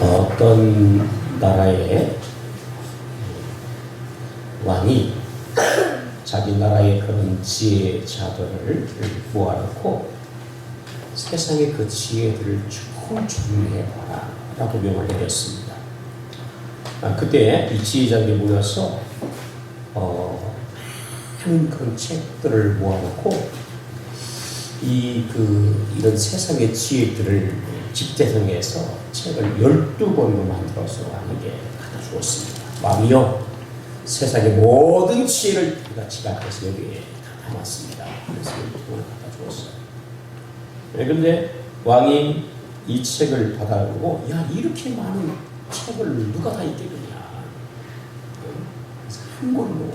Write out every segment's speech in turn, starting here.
어떤 나라의 왕이 자기 나라의 그런 지혜자들을 모아놓고 세상의 그 지혜들을 쭉 정리해봐라 라고 명을 내렸습니다. 그때 이 지혜자들이 모여서 많은 그런 책들을 모아놓고 이런 세상의 지혜들을 집대성해서 책을 12권으로 만들어서 왕에게 갖다 주었습니다. 왕이요, 세상의 모든 지혜를 우리가 지각해서 여기에 다 담았습니다. 그래서 12권을 갖다 주었어요. 그런데 왕이 이 책을 받아보고, 야, 이렇게 많은 책을 누가 다 읽겠느냐. 그래서 한 권으로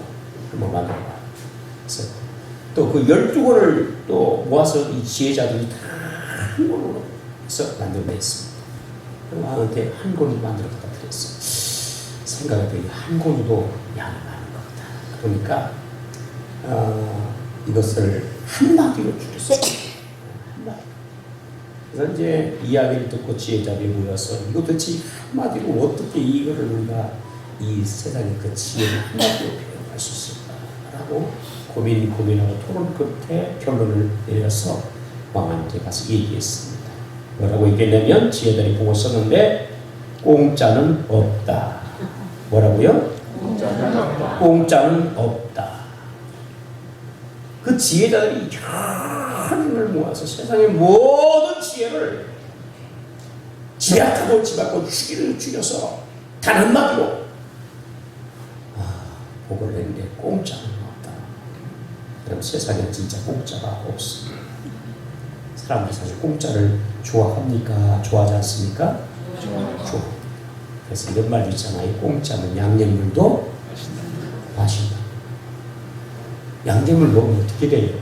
한번 만들어봐. 그래서 또 그 12권을 또 모아서 이 지혜자들이 다 한 권으로 해서 만들어냈습니다. 왕한테 한 권을 만들어 갖다 드렸어요. 생각해보니 한 권도 양이 많은 것 같다. 그러니까 이것을 한마디로 줄였어요. 한마디. 그래서 이제 이야기를 듣고 지혜자들이 모여서 이거 도대체 한마디로 어떻게 이거를 우리가 이 세상의 그 지혜를 한마디로 표현할 수 있을까라고 고민하고 토론 끝에 결론을 내려서 왕한테 가서 얘기했습니다. 뭐라고 얘기했냐면 지혜자들이 보고 썼는데 공짜는 없다. 뭐라고요? 공짜는 없다. 그 지혜자들이 힘을 모아서 세상의 모든 지혜를 지략하고 지받고 죽여서 단 한마디로 복을 냈는데 공짜는 없다. 그럼 세상에 진짜 공짜가 없습니다. 사람들이 사실 공짜를 좋아합니까? 좋아하지 않습니까? 좋아. 그래서 이런 말도 있잖아요. 공짜는 양념물도 맛있다. 양념을 먹으면 어떻게 돼요?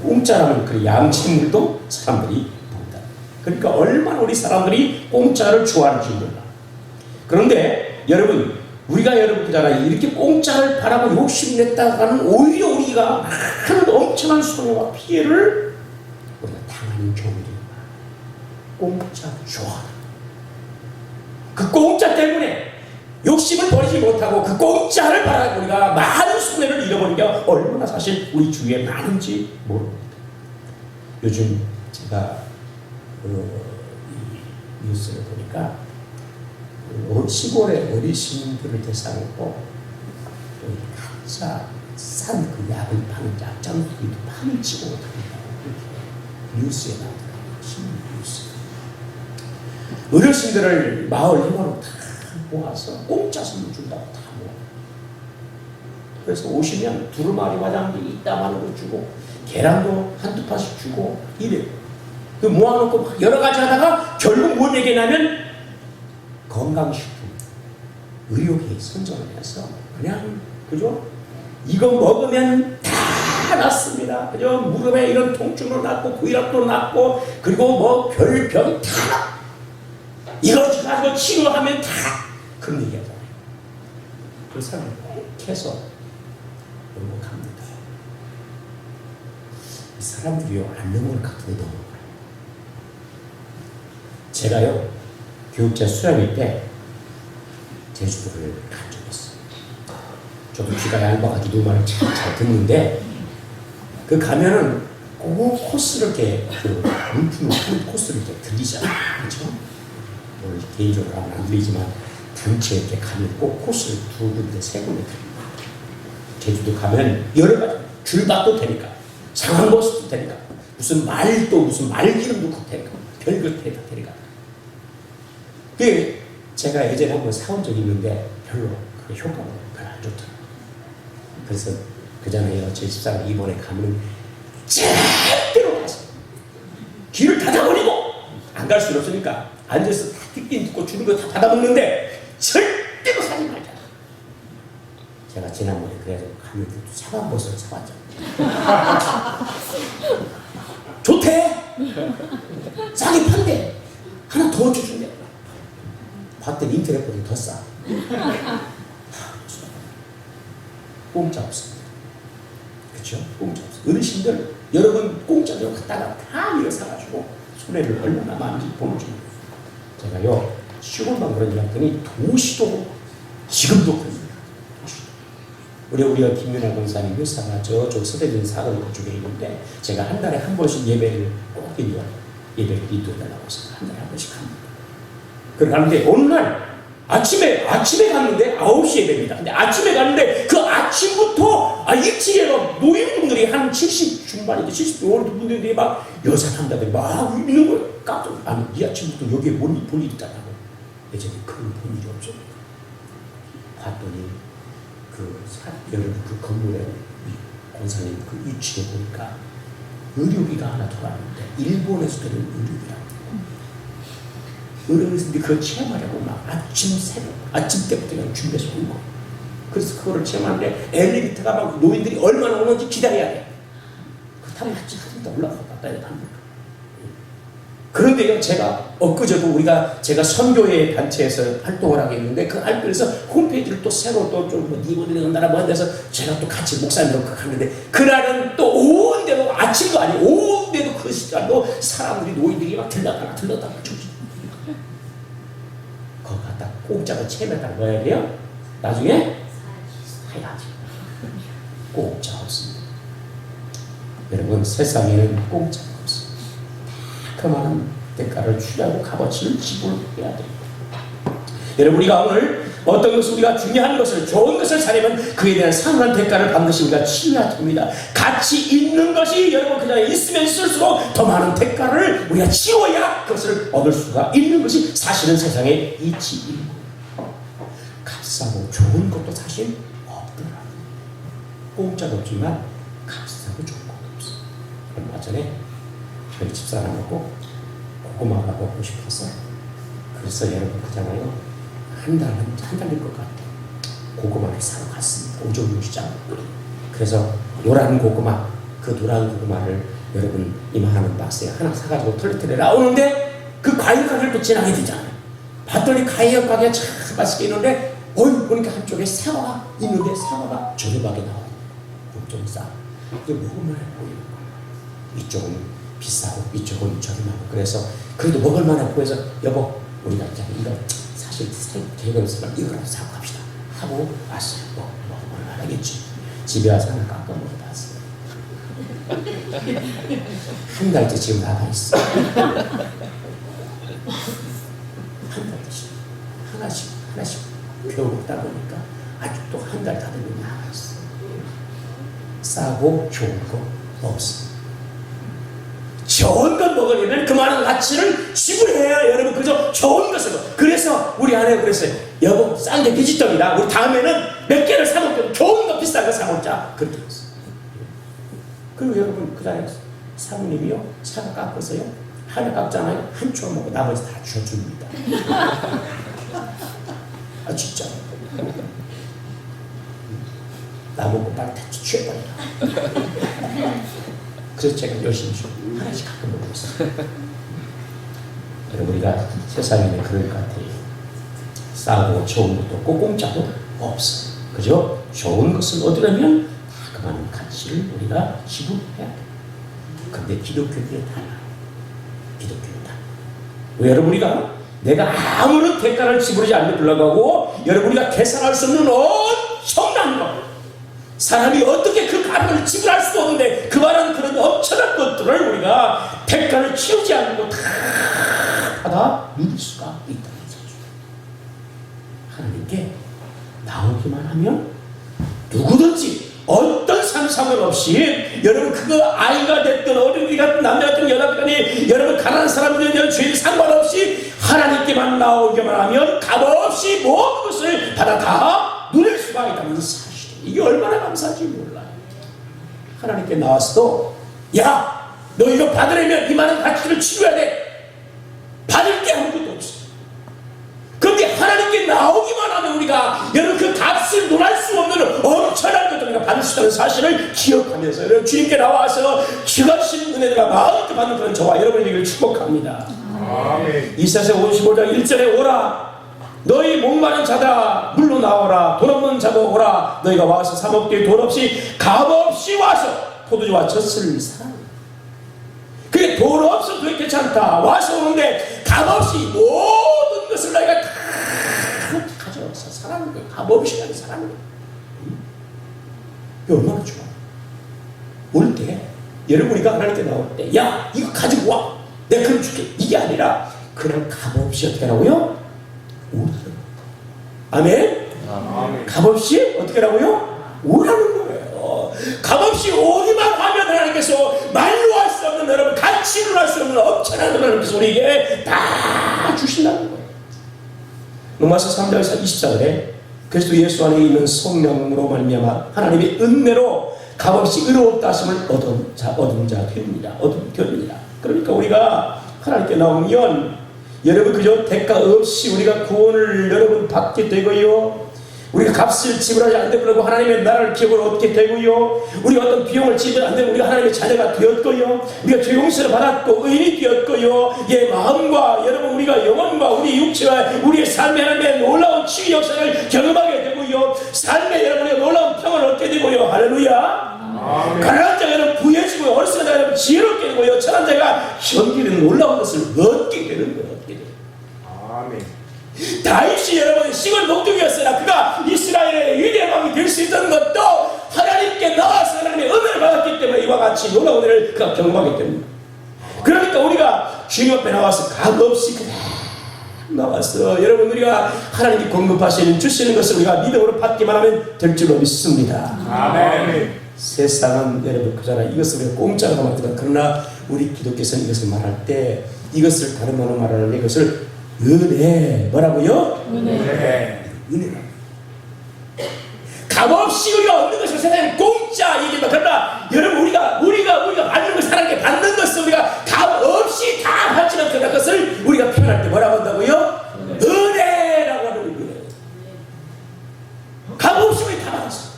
공짜라면 그 양식물도 사람들이 먹는다. 그러니까 얼마나 우리 사람들이 공짜를 좋아하는지 몰라. 그런데 여러분, 우리가 여러분들잖아요. 이렇게 공짜를 바라고 욕심냈다가는 오히려 우리가 많은 엄청난 손해와 피해를 우리가 당하는 경우들이 많아요. 공짜 좋아하는. 그 공짜 때문에 욕심을 버리지 못하고 그 공짜를 바라고 우리가 많은 손해를 잃어버린 게 얼마나 사실 우리 주위에 많은지 모릅니다. 요즘 제가 이 뉴스를 보니까 시골의 어르신들을 대상으로 가짜 싼 그 약을 파는 약장수도 파는 직원을 뉴스에 나오더라고요. 신문 뉴스. 어르신들을 마을 회원으로 다 모아서 공짜 선물 준다고 다 모아. 그래서 오시면 두루마리 화장지 이따만한 거 주고 계란도 한두 판씩 주고 이래요. 그 모아놓고 여러 가지 하다가 결국 뭘 얘기하냐면 건강식품, 의료계 선정을 해서 그냥 그죠? 이거 먹으면 다 낫습니다. 그죠? 무릎에 이런 통증도 낫고 고혈압도 낫고 그리고 뭐 별병 다 나. 이거 가지고 치료하면 다 그런 얘기하잖아요. 그 사람을 꼭 해서 행복합니다. 이 사람들이요 안 넘어갈 것 같은데 넘어가요. 제가요 교육자 수련회 때 제주도를 간 적이 있어요. 저도 귀가 얇아가 기도만을 잘 듣는데 그 가면은 꼭 코스를 이렇게 물품을 하는 코스를 이렇게 들리잖아요. 그렇죠? 오늘 개인적으로 하면 안 들리지만 단체 이렇게 가면 꼭 코스를 두 군데 세 군데 들립니다. 제주도 가면 여러 가지 줄밭도 되니까 상황버스도 되니까 무슨 말기름도 국 되니까 별것 다 되니까. 그 제가 예전에 한번 사온 적이 있는데 별로 그 효과가 별로 안 좋더라고요. 그래서 그전에 제 집사람 이번에 가면 절대로 가서 귀를 닫아버리고 안 갈 수는 없으니까 앉아서 다 듣긴 듣고 주는 거 다 받아먹는데 절대로 사지 말자. 제가 지난번에 그래서 가면 사과버섯을 사왔잖아요. 좋대. 싸게 판대. 하나 더 얹어준대. 봤더니 인터넷보다 더 싸. 공짜 없습니다. 그렇죠? 공짜 없어요. 어르신들 여러분 공짜로 갖다가 다 이어 사가지고 손해를 얼마나 많은지 보여줍니다. 제가요 시골만 그런지 봤더니 도시도 지금도 그럽니다. 우리가 김윤아 권사님 묘사가 저쪽 서대문 사거리 쪽에 있는데 제가 한 달에 한 번씩 예배를 꼭 드려요. 예배를 인도해달라고 해서 한 달에 한 번씩 합니다. 그러는데 어느 날 아침에 갔는데 9시 예배입니다. 근데 아침에 갔는데 그 아침부터 일찍 일어나 노인분들이 한 70 중반인데 70대 분들이 막 여산한다더니 막 있는 거예요. 깜짝 아니 이 아침부터 여기에 볼 일이 있다고. 예전에 그런 본 일이 없었는데 봤더니 여러분 그 건물에 권사님 그 위치에 보니까 의료기가 하나 돌아왔는데 일본에서 들은 의료기라고. 의료기인데 그걸 체험하려고 막 아침 때부터 그냥 준비해서 온 거예요. 그래서 그거를 체험하는데 엘리베이터가 막 노인들이 얼마나 오는지 기다려야 돼. 그 타면 한참 올라갔다 갔다 해야 합니다. 그런데요, 제가 엊그제도 제가 선교회 단체에서 활동을 하게 했는데 그 활동에서 홈페이지를 또 새로 또좀 니버들이 온다라 뭐 한데서 제가 또 같이 목사님하고 갔는데 그날은 또 오온데도 아침도 아니고 오온데도 그 시간도 사람들이 노인들이 막 들렀다가 조지. 그거 갖다 공짜로 체험했다는 거야 돼요? 나중에 사야지. 공짜 없습니다. 여러분 세상에는 공짜가 없습니다. 그 많은 대가를 치르고 값어치를 지불해야 됩니다. 여러분 우리가 오늘 어떤 것을 우리가 중요한 것을 좋은 것을 사려면 그에 대한 상한 대가를 반드시 우리가 치러야 됩니다. 가치 있는 것이 여러분 그냥 있으면 있을수록 더 많은 대가를 우리가 치러야 그것을 얻을 수가 있는 것이 사실은 세상의 이치이고 값싸고 좋은 것도 사실 없더라. 공짜도 없지만 값싸고 좋은 것도 없어. 얼마 전에 저희 집사람하고 고구마가 먹고 싶어서 그래서 여러분 그잖아요. 한 달 될 것 같아. 고구마를 사러 갔습니다. 오종류 시장. 그래서 노란 고구마, 그 노란 고구마를 여러분 이만한 박스에 하나 사가지고 털리털리 나오는데 그 과일 가게를 또 지나게 되잖아요. 봤더니 과일 가게가 참 맛있게 있는데 보니까 한쪽에 사과가 있는데 사과가 저렴하게 나와요. 좀 싸. 근데 먹을만해 보이는 거예요. 이쪽은 비싸고 이쪽은 저렴하고 그래서 그래도 먹을만해 보여서 여보 우리가 이거 사실 개그에서 이거라도 사고 갑시다 하고 왔어요. 먹을만 하겠지. 집에 와서 하나 깎아 먹어봤어요. 한 달째 지금 남아있어. 한 달째 하나씩 배워 먹다 보니까 아직도 한 달 다 되면 남아있어. 싸고 좋은 거 없어. 좋은 것 먹으려면 그 많은 가치를 지불해야 여러분 그저 좋은 것으로. 그래서 우리 아내가 그랬어요. 여보 싼 게 비지떡이다. 우리 다음에는 몇 개를 사먹자. 좋은 거 비싼 거 사먹자. 그렇게 했어요. 그리고 여러분 그 다음에 사모님이요 차가 깎아서요 하나 깎잖아요. 한 추억 먹고 나머지 다 주어줍니다. 아 진짜 나 먹고 빨리 다 취해버려. 그래서 제가 열심히 하나씩 가끔 먹고 있어요. 여러분 우리가 세상에는 그럴 것 같아요. 싸고 좋은 것도 없고 공짜도 없어요. 그죠? 좋은 것을 얻으려면 다 그만한 가치를 우리가 지불해야 돼요. 근데 기독교들은 달라요. 기독교는 달라요. 왜 여러분 우리가 내가 아무런 대가를 지불하지 않는 불구하고 여러분 우리가 계산할 수 없는 엄청난 것 사람이 어떻게 그 가격을 지불할 수 없는데 그 말은 그런 엄청난 것들을 우리가 대가를 치우지 않고 다 받아 누릴 수가 있다는 거죠. 하나님께 나오기만 하면 누구든지 어떤 상관없이 여러분 그거 아이가 됐든 어린이가 됐든 남자가 됐든 여자가 됐든 여러분 가난한 사람들은 죄 상관없이 하나님께만 나오기만 하면 값없이 모든 것을 받아 다 누릴 수가 있다는 사실. 이게 얼마나 감사한지 몰라요. 하나님께 나왔어도 야, 너 이거 받으려면 이만한 가치를 치러야 돼. 받을 게 아무것도 없어. 그런데 하나님께 나오기만 하면 우리가 여러분 그 값을 논할 수 없는 엄청난 것을 우리가 받을 수 있다는 사실을 기억하면서 여러분 주님께 나와서 주가신 은혜가 마음껏 받는 그런 저와 여러분에게 축복합니다. 아멘. 이사야 55장 1절에 오라 너희 목마른 자다 물로 나오라 돈 없는 자도 오라 너희가 와서 사 먹되 돈 없이 값없이 와서 포도주와 젖을 사라. 그게 돈 없어도 괜찮다. 와서 오는데 값없이 모든 값없이 하는 사람이에요. 얼마나 좋아. 올 때 여러분이가 하나님께 나올 때 야 이거 가지고 와 내가 그럼 줄게 이게 아니라 그냥 값없이 어떻게 하라고요? 오라는 거예요. 아멘? 아멘. 값없이 어떻게 하라고요? 오라는 거예요. 값없이 오기만 하면 하나님께서 말로 할 수 없는 여러분 가치로 할 수 없는 엄청난 하나님께서 우리에게 다 주신다는 거예요. 로마서 3장 24절에 그리스도 예수 안에 있는 성령으로 말미암아 하나님의 은혜로 값없이 의롭다 하심을 얻은 자 됩니다. 그러니까 우리가 하나님께 나오면 여러분 그저 대가 없이 우리가 구원을 여러분 받게 되고요. 우리가 값을 지불하지 않되 그러고 하나님의 나라를 기업을 얻게 되고요. 우리가 어떤 비용을 지불 안 되고 우리가 하나님의 자녀가 되었고요. 우리가 죄 용서를 받았고 의인이 되었고요. 예, 마음과 여러분 우리가 영혼과 우리 육체와 우리의 삶의 하나님의 놀라운 치유 역사를 경험하게 되고요. 삶의 여러분의 놀라운 평을 얻게 되고요. 할렐루야. 가난한 자가 여러분 부해지고요. 어리석은 자가 여러분 지혜롭게 되고요. 천한 자가 현기는 놀라운 것을 얻게 되는 거예요. 아멘. 다윗이 여러분 시골 목동이었으나 그가 이스라엘의 위대한 왕이 될 수 있던 것도 하나님께 나와서 하나님의 은혜를 받았기 때문에 이와 같이 놀라운 은혜를 그가 경험하기 때문입니다. 그러니까 우리가 주님 앞에 나와서 값없이 그냥 나와서 여러분 우리가 하나님이 공급하시는 주시는 것을 우리가 믿음으로 받기만 하면 될 줄로 믿습니다. 아멘. 세상은 여러분 그잖아 이것을 우리가 공짜로 말한다. 그러나 우리 기독교에서는 이것을 말할 때 이것을 다른 말로 말하는 이것을 은혜 뭐라고요? 은혜. 값없이 우리가 얻는 것을 세상에 공짜 얘기다. 그러나 여러분 우리가 받는 것을 하나님께 받는 것을 우리가 값없이 다 받지만 그런 것을 우리가 표현할 때 뭐라고 한다고요? 은혜라고 하는 거예요. 값없이 우리 다 받았어.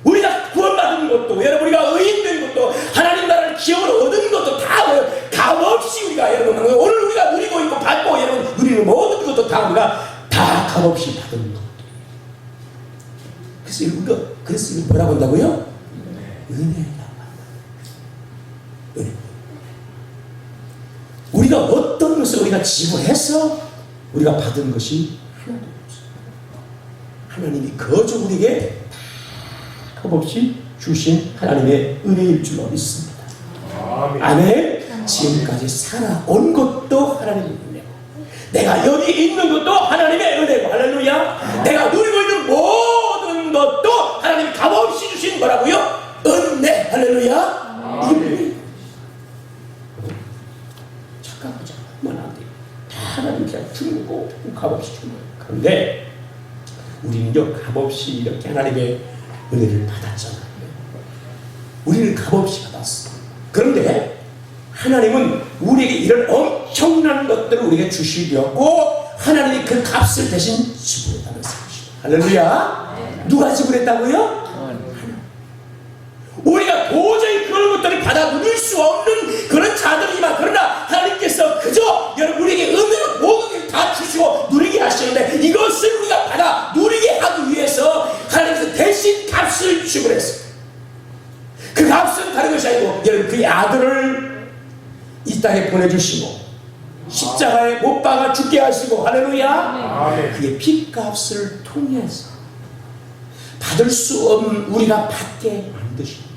우리가 구원받은 것도 여러분 우리가 의인된 것도 하나님 나라를 기업으로 얻은 것도 다 값없이 우리가 여러분 오늘 우리가 누리고 있고 받고 여러분 누리는 모든 것도 다 우리가 다 값없이 받은 것. 그래서 이거 뭐라고 한다고요? 은혜라고 한다. 은혜. 우리가 어떤 것을 우리가 지불해서 우리가 받은 것이 하나도 없어요. 하나님이 거저 우리에게 값없이 주신 하나님의 은혜일 줄로 믿습니다. 아멘. 지금까지 살아온 것도 하나님의 은혜고 내가 여기 있는 것도 하나님의 은혜고 할렐루야. 내가 누리고 있는 모든 것도 하나님이 값없이 주신 뭐라고요? 은혜. 할렐루야. 이게 착각하지 않으면 안 돼요. 다 하나님이 그냥 주는 거 값없이 주는 거예요. 그런데 우리는요 값없이 이렇게 하나님의 은혜를 받았잖아요. 우리는 값없이 받았어. 그런데 하나님은 우리에게 이런 엄청난 것들을 우리에게 주시려고 하나님이 그 값을 대신 지불했다는 사실이죠. 할렐루야. 누가 지불했다고요? 우리가 도저히 그런 것들을 받아 누릴 수 없는 그런 자들이지만 그러나 하나님께서 그저 여러분 우리에게 은혜로 모든 걸 다 주시고 누리게 하시는데 이것을 우리가 받아 누리게 하기 위해서 하나님께서 대신 값을 지불했어요. 그 값은 다른 것이 아니고 여러분 그의 아들을 이 땅에 보내주시고 십자가에 못 박아 죽게 하시고 할렐루야. 그의 피값을 통해서 받을 수 없는 우리가 받게 만드시는 거.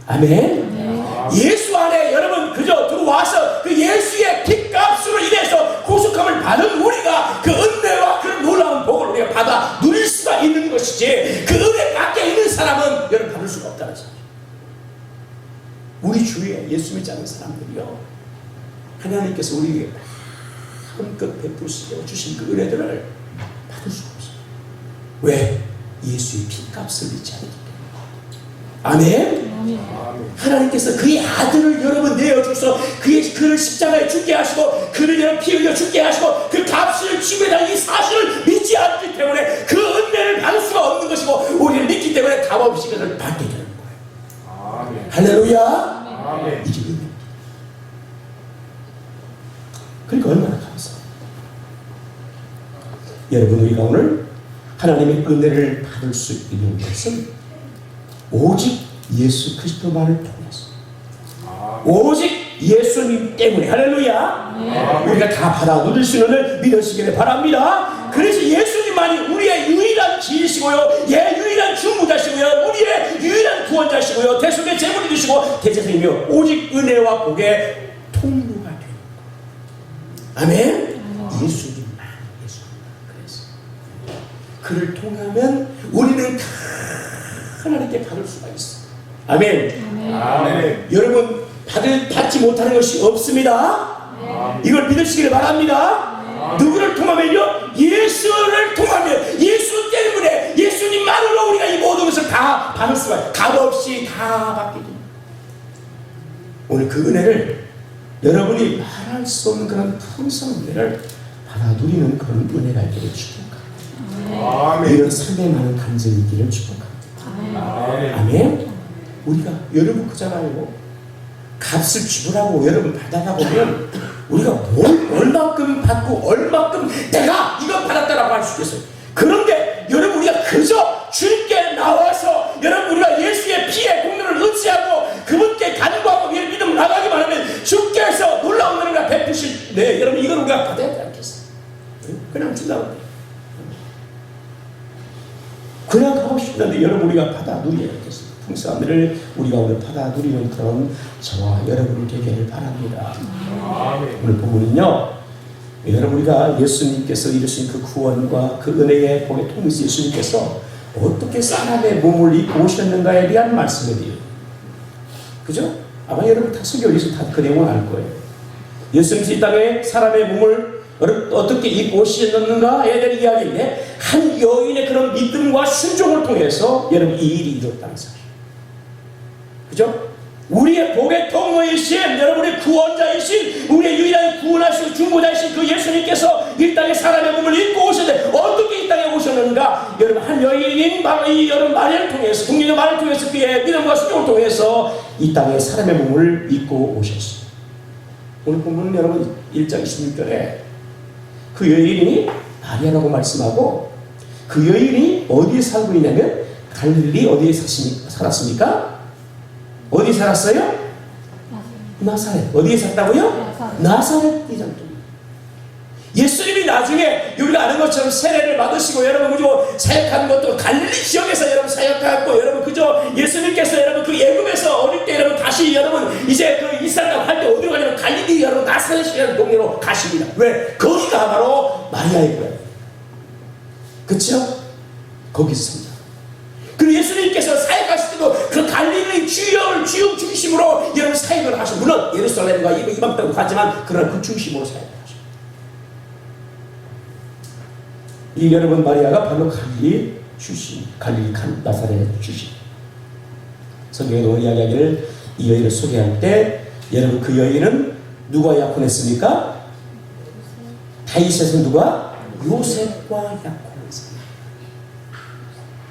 아멘. 예수 안에 여러분 그저 들어와서 그 예수의 피값으로 인해서 구속함을 받은 우리가 그 은혜와 그런 놀라운 복을 우리가 받아 누릴 수가 있는 것이지 그 은혜 밖에 있는 사람은 여러분 받을 수가 없다는 사실. 우리 주위에 예수 믿지 않는 사람들이요 하나님께서 우리에게 마음껏 베푸시고 주신 그 은혜들을 받을 수가 없어요. 왜? 예수의 피값을 믿지 않기 때문에. 아멘. 하나님께서 그의 아들을 여러분 내어주셔서 그를 십자가에 죽게 하시고 그를 여러분 피 흘려 죽게 하시고 그 값을 지불했다는 이 사실을 믿지 않기 때문에 그 은혜를 받을 수가 없는 것이고 우리를 믿기 때문에 값없이 그것을 받게 되는 거예요. 아멘. 할렐루야. 아멘. 이게 은혜입니다. 그러니까 얼마나 감사해요. 여러분 우리가 오늘 하나님의 은혜를 받을 수 있는 것은 오직 예수 그리스도만을 통해서 오직 예수님 때문에 할렐루야. 우리가 다 받아 누릴 수 있는 믿으시기를 바랍니다. 그래서 예수님 예수님만이 우리의 유일한 길이시고요, 유일한 중보자시고요, 우리의 유일한 구원자시고요, 대속의 제물이 되시고 대제사이며 오직 은혜와 복의 통로가 되는 것. 아멘. 예수님만. 그래서 그를 통하면 우리는 다 하나님께 받을 수가 있어. 아멘. 아멘. 여러분 받지 못하는 것이 없습니다. 이걸 믿으시길 바랍니다. 누구를 통하면요? 예수를 통하면, 예수 때문에, 예수님만으로 우리가 이 모든 것을 다 받을 수가 있어요. 값없이 다 받게 됩니다. 오늘 그 은혜를 여러분이 말할 수 없는 그런 풍성한 은혜를 받아 누리는 그런 은혜가 있기를 축복합니다. 이런 삶에 많은 간증이 있기를 축복합니다. 아멘. 우리가 여러분 그잖아요. 값을 지불하고 여러분 받아가 보면 우리가 얼마큼 받고 얼마큼 내가 이거 받았다라고 할 수 있겠어요. 그런데 여러분 우리가 그저 주님께 나와서 여러분 우리가 예수의 피의 공로를 의지하고 그분께 간구하고 믿음을 나가기만 하면 주께서 놀라운 은혜를 베푸실, 네, 여러분 이걸 우리가 받아야 되지 않겠어요? 그냥 준다고 해요. 그냥 가고 싶은데 여러분 우리가 받아 누려야 되겠어요. 풍성한 은혜를 우리가 오늘 받아 누리는 그런 저와 여러분이 되기를 바랍니다. 오늘 본문은요, 여러분 우리가 예수님께서 이루신 그 구원과 그 은혜의 복의 통로이신 예수님께서 어떻게 사람의 몸을 입고 오셨는가에 대한 말씀이에요. 그죠? 아마 여러분 다 성경에서 다 그 내용을 알 거예요. 예수님께서 이 땅에 사람의 몸을 어떻게 입고 오셨는가에 대한 이야기인데, 한 여인의 그런 믿음과 순종을 통해서 여러분 이 일이 이루어졌다는 사실. 그죠? 우리의 복의 통로이신, 여러분의 구원자이신, 우리의 유일한 구원하시고 중보자이신 그 예수님께서 이 땅에 사람의 몸을 입고 오셨는데 어떻게 이 땅에 오셨는가? 여러분 한 여인인 이 여러분 마리아를 통해서, 동료녀 마리아를 통해서 그의 믿음과 순종을 통해서 이 땅에 사람의 몸을 입고 오셨어요. 오늘 보면 여러분 1장 26절에 그 여인이 마리아라고 말씀하고, 그 여인이 어디에 살고 있냐면 갈릴리 어디에 살았습니까? 어디 살았어요? 나사렛. 어디에 살았다고요? 나사렛이잖아요. 예수님이 나중에 우리가 아는 것처럼 세례를 받으시고 여러분 그죠, 사역하는 것도 갈릴리 지역에서 여러분 사역하고, 여러분 그죠, 예수님께서 여러분 그 애굽에서 어릴 때 여러분 다시 여러분 이제 그 이스라엘 할 때 어디로 가냐면 갈릴리 여러분 나사렛이라는 동네로 가십니다. 왜? 거기가 바로 마리아의 고향. 그렇죠? 거기서 삽니다. 그리고 예수님께서 사역하실 때도 그 갈릴리 주역 중심으로 여러분 사역을 하시고, 물론 예루살렘과 이방 땅도 가지만 그러나 그 중심으로 사역을 하십니다. 이 여러분 마리아가 바로 갈릴리 출신, 갈릴리 나사렛 출신. 성경에 나온 이야기를 이 여인을 소개할 때 여러분 그 여인은 누가 약혼했습니까? 다윗에서 누가? 요셉과 약혼했습니다.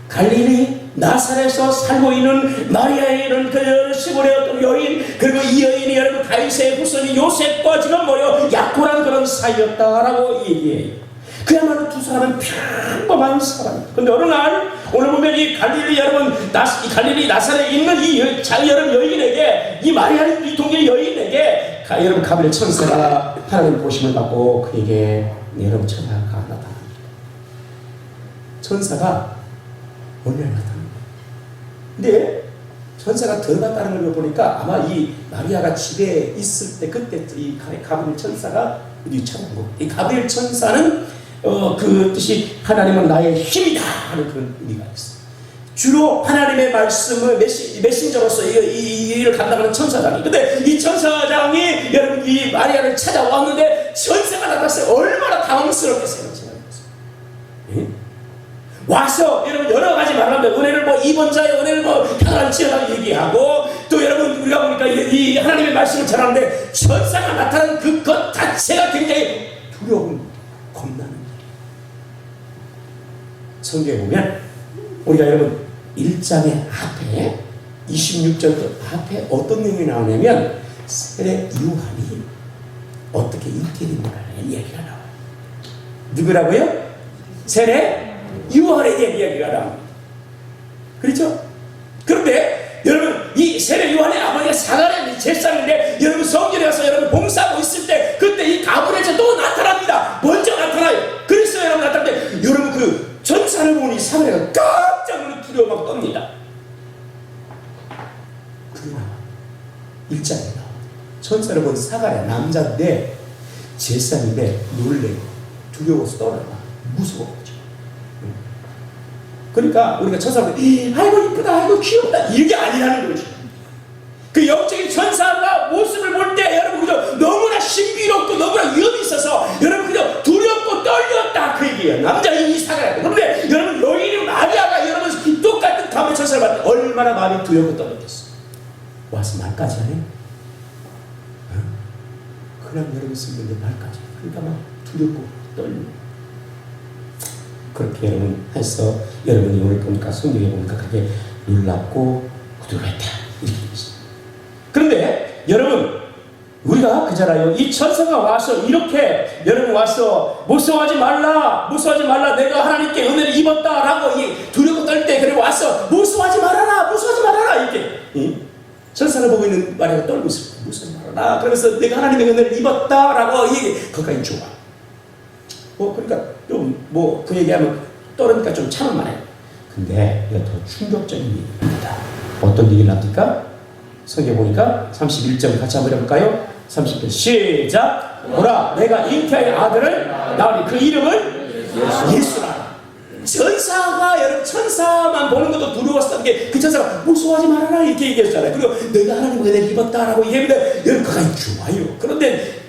갈릴리 나사렛에서 살고 있는 마리아의 이런 그 시골의 어떤 여인, 그리고 이 여인이 여러분 다윗의 후손이 요셉과 지금 모여 약혼한 그런 사이였다라고 얘기해요. 그야말로 두 사람은 평범한 사람입니다. 근데 어느 날 오늘 보면 이 갈릴리 여러분 이 갈릴리 나사렛에 있는 이 여러분 여인에게, 이 마리아는 이 동네 여인에게 여러분 가브리엘 천사가 하나님 보심을 받고 그에게 여러분 천사가 나타납니다. 천사가 오늘 나타납니다. 근데 천사가 들어갔다는 걸 보니까 아마 이 마리아가 집에 있을 때 그때 이 가브리엘 천사가 찾아온 거. 이 가브리엘 천사는 그 뜻이 하나님은 나의 힘이다 하는 그런 의미가 있어요. 주로 하나님의 말씀을 메신저로서 이 일을 감당하는 천사장이. 근데 이 천사장이 여러분 이 마리아를 찾아왔는데 천사가 나타났어요. 얼마나 당황스럽겠어요. 와서 여러분 여러 가지 말하면 은혜를 뭐 입원자의 은혜를 뭐 향한 지어라 얘기하고, 또 여러분 우리가 보니까 이 하나님의 말씀을 전하는데 천사가 나타나는 그것 자체가 굉장히 두려운, 겁나는 일이에요. 성경에 보면 우리가 여러분 1장의 앞에 26절 앞에 어떤 내용이 나오냐면 세례 요한이 어떻게 인기인가의 이야기가 나와요. 누구라고요? 세례 요한에 대한 이야기가 나옵니다. 그렇죠? 그런데 여러분 이 세례 요한의 아버지가 사가랴 제사장인데, 여러분 성전에 가서 여러분 봉사하고 있을 때 그때 이 가브리엘이 또 나타납니다. 먼저 나타나요. 그래서 여러분 나타나는데 여러분 그 천사를 본 사가랴 남자인데 제사인데 놀래고 두려워서 떨어나 무서워하죠. 그러니까 우리가 천사를 아이고 이쁘다 아이고 귀엽다 이게 아니라는 거죠. 그 영적인 천사가 모습을 볼 때 여러분 그저 너무나 신비롭고 너무나 위험이 있어서 여러분 그저 두렵고 떨렸다 그 얘기예요. 남자인이 사가랴. 그런데 여러분 여인인 마리아가 여러분 똑같은 가면 천사를 봤을 때 얼마나 마음이 두렵고 떨렸겠어. 와서 말까지 하네. 그럼 여러분 쓰는데 말까지. 그러니까 막 두렵고 떨리고. 그렇게 여러분 해서 여러분이 오늘 보니까 성경에 보니까 그렇게 놀랍고 두려웠다 이렇게 있어요. 그런데 여러분 우리가 그잖아요. 이 천사가 와서 이렇게 여러분 와서 무서워하지 말라 내가 하나님께 은혜를 입었다라고 두렵고 떨 때 그리고 와서 무서워하지 말아라 이렇게 천사를 보고 있는 마리아가 떨고 있을 거예요. 무서워하지 말아라 그러면서 내가 하나님의 은혜를 입었다라고 거기까지 좋아. 그러니까 좀 그 얘기하면 떨으니까 좀 참을만 해요. 근데 이거 더 충격적인 얘기입니다. 어떤 얘기를 합니까? 성경 보니까 31절 같이 한번 해볼까요? 30절 시작. 보라 내가 잉태의 아들을 낳으니 그 이름을 예수라. 천사가 여러분 천사만 보는 것도 두려웠었던 게 그 천사가 무서워하지 말아라 이렇게 얘기했잖아요. 그리고 내가 하나님의 은혜를 입었다라고 얘기했는데 여러분 그가 좋아요. 그런데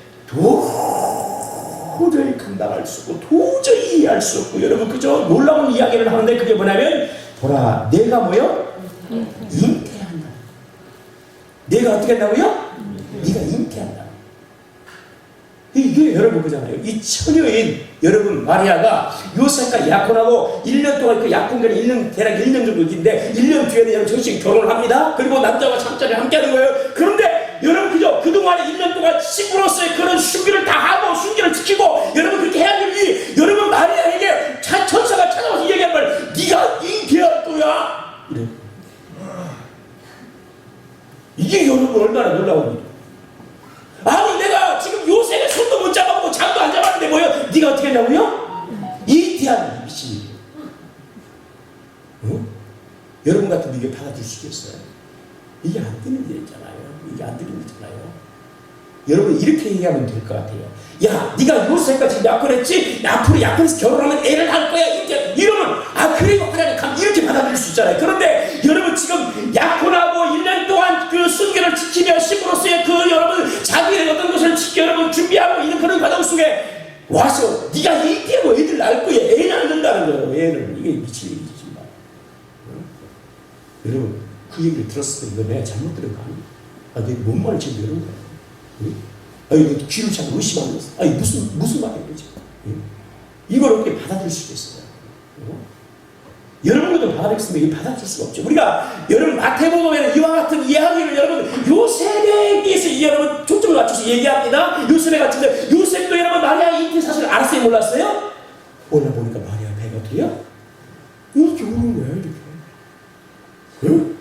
도저히 감당할 수 없고 도저히 이해할 수 없고 여러분 그저 놀라운 이야기를 하는데 그게 뭐냐면 보라 내가 뭐요? 잉태한다. 내가 어떻게 한다고요? 네가 잉태한다. 이게 여러분 그잖아요. 이 처녀인 여러분 마리아가 요셉과 약혼하고 1년 동안 그 약혼기간이 1년 대략 1년 정도인데 1년 뒤에는 여러분 정식 결혼을 합니다. 그리고 남자와 잠자리를 함께 하는 거예요. 그런데 여러분 그저 그동안에 1년 동안 신부로서의 그런 순기를 다 하고 순기를 지키고 여러분 그렇게 해야 되니 여러분 마리아에게 천사가 찾아와서 얘기한 말 네가 잉태할 거야 이래. 이게 여러분 얼마나 놀라운 일이야. 아니 내가 지금 요셉의 손도 못 잡아보고 잠도 안 잡았는데 뭐요? 네가 어떻게 하냐고요? 잉태하는 미친 일. 여러분 같으면 이게 받아줄 수 있겠어요? 이게 안 되는 일이잖아요. 이게 안 되는 일이잖아요. 여러분 이렇게 얘기하면 될 것 같아요. 야 네가 요셉과 지금 약혼했지? 앞으로 약혼해서 결혼하면 애를 낳을 거야 이러면 그래요 하나님 이렇게 받아들일 수 있잖아요. 그런데 여러분 지금 약혼하고 1년 동안 그 순결을 지키며 신부로서의 그 여러분 자기의 어떤 것을 지켜 여러분 준비하고 있는 그런 과정 속에 와서 네가 잉태하고 애들 낳을 거야 애 낳는다는 거예요. 애를 이게 미친 일이지 정말. 여러분 그 얘기를 들었을 때 이거 내가 잘못 들은 거 아니야? 내가 뭔 말을 지금 이런 거야? 이거 귀를 잘 의심하는 거야. 무슨 말이야 그지? 이걸 어떻게 받아들일 수 있겠어요? 여러분들도 받아들였으면 이게 받아들일 수가 없죠. 우리가 여러분 마태복음에는 이와 같은 이야기를 여러분 요셉에게서 여러분 초점을 맞춰서 얘기합니다. 요셉에 같은데 요셉도 여러분 마리아 잉태 사실을 알았어요 몰랐어요? 오늘 보니까 마리아 배가 어때요? 이렇게 오는 거야 이렇게. 응?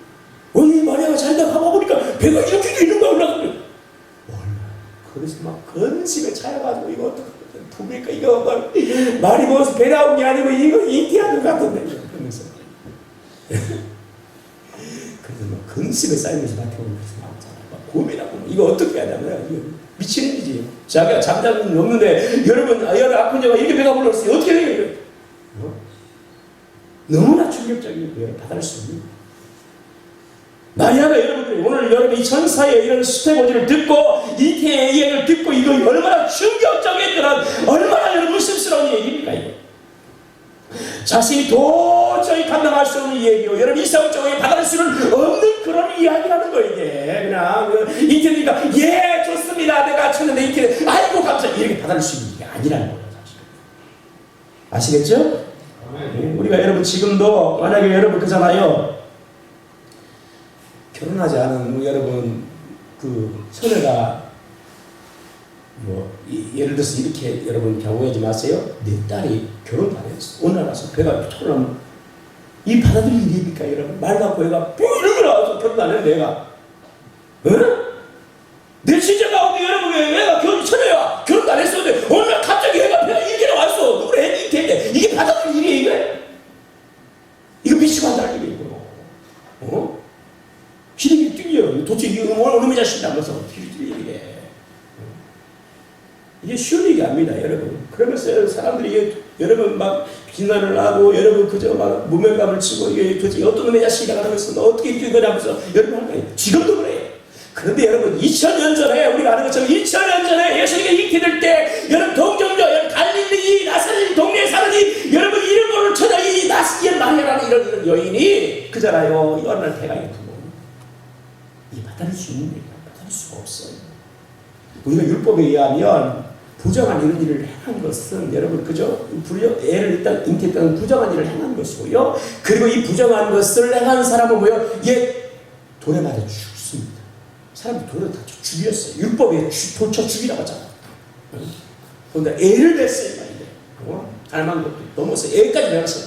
이 마리아가 자기가 가봐보니까 배가 이렇게 있는 거야 올라가고. 몰라. 그래서 막 근심에 차여가지고 이거 어떡하거든. 부니까 이거 막 말이 뭐서 배 나온 게 아니고 이거 잉태하는 것 같은데 그러면서 그래서 막 근심에 쌓이면서 마태복음에서 나오잖아. 막 고민하고 이거 어떻게 해야 되나 이거 미친 일이지. 자기가 잠자는 없는데 여러분 아픈 여가 이렇게 배가 불렀어요. 어떻게 해야 돼요? 너무나 충격적인 거예요. 받아들 수 없는 거예요. 마리아가 여러분들이 오늘 여러분 이 천사의 이런 스테고지를 듣고 잉태의 이야기를 듣고 이거 얼마나 충격적인 그런 얼마나 여러분 의심스러운 얘기입니까 이게. 자신이 도저히 감당할 수 없는 얘기요. 여러분 이성적으로 받아들일 수는 없는 그런 이야기라는 거 이게. 그냥 잉태니까 좋습니다. 내가 쳤는데 잉태 아이고 감사 이렇게 받아들일 수 있는 게 아니라는 거예요. 사실. 아시겠죠? 우리가 여러분 지금도 만약에 여러분 그잖아요. 결혼하지 않은 여러분 그 처녀가 예를 들어서 이렇게 여러분 경고하지 마세요. 내 딸이 결혼도 안 했어. 어느 날 와서 배가 토하면 이 받아들일 일입니까 여러분? 말 갖고 애가 이런 거 나와서 결혼 안 했는데 애가 내 친정 가운데 여러분 애가 처녀야 결혼도 안 했었는데 어느 날 갑자기 애가 배가 이렇게 나왔어. 누구를 애기 텐데 이게 받아들일 일이에요 이게? 이거 미치고 한다는 일이고 기름이 뚫려. 도대체 이거 어느 놈의 자식이 남아서 기름이 뚫리게. 합니다, 여러분. 그러면서 사람들이 여러분 막 비난을 하고 여러분 그저 막 무명감을 치고 이게 도대체 어떤 놈의 자식이라 그러면서 너 어떻게 이렇게 그러면서 여러분 할 거예요. 지금도 그래요. 그런데 여러분 2000년 전에 우리가 아는 것처럼 2000년 전에 예수님이 잉태될 때 여러분 동정녀 여러분 갈릴리 나사렛 동네에 사는 이 여러분 이름을 쳐다 이 마리아라는 이런 여인이 그잖아요. 이 어느 날 태가 있고 이 받아들일 수 있는 일이야. 받아들일 수가 없어요. 우리가 율법에 의하면 부정한 이런 일을 행한 것은 여러분 그죠? 애를 일단 잉태했다는 부정한 일을 행한 것이고요. 그리고 이 부정한 것을 행한 사람은 뭐요? 얘 돌에 맞아 죽습니다. 사람이 돌에 다 죽였어요. 율법에 도쳐 죽이라고 하잖아. 그런데 애를 냈어요. 가늠한 것도 넘었어요. 애까지 내었어요.